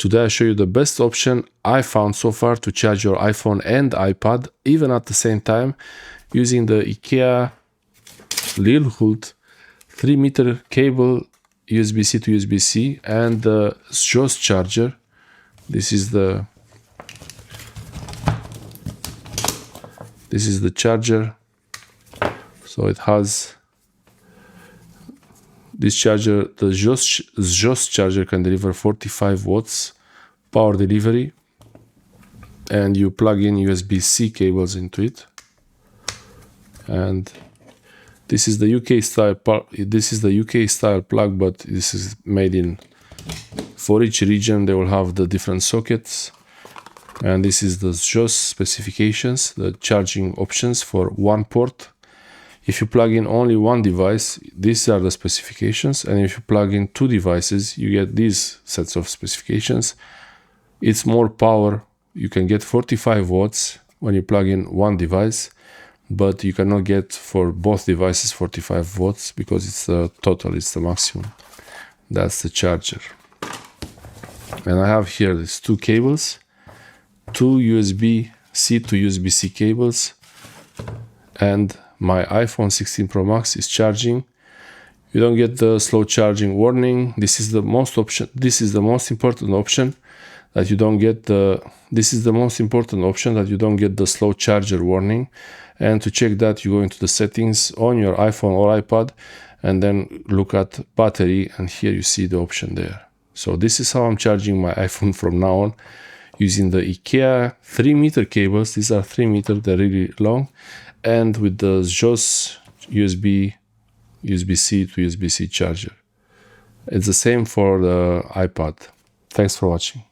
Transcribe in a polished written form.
Today I show you the best option I found so far to charge your iPhone and iPad even at the same time using the Ikea Lillhult 3-meter cable USB-C to USB-C and the Sjoss charger. This is the charger. So it has this charger. The Sjoss charger can deliver 45 watts power delivery, and you plug in USB-C cables into it. And this is the UK style. This is the UK style plug, but this is made in. For each region, they will have the different sockets. And this is the Sjoss specifications, the charging options for one port. If you plug in only one device, these are the specifications. And if you plug in two devices, you get these sets of specifications. It's more power. You can get 45 watts when you plug in one device, but you cannot get for both devices 45 watts because it's the total, it's the maximum. That's the charger. And I have here these two cables, two USB-C to USB-C cables, and my iPhone 16 Pro Max is charging. You don't get the slow charging warning. This is the most important option that you don't get the slow charger warning. And to check that, you go into the settings on your iPhone or iPad and then look at battery, and here you see the option there. So this is how I'm charging my iPhone from now on, using the Ikea 3-meter cables. These are 3 meters, they're really long, and with the Sjoss USB-C to USB-C charger. It's the same for the iPad. Thanks for watching.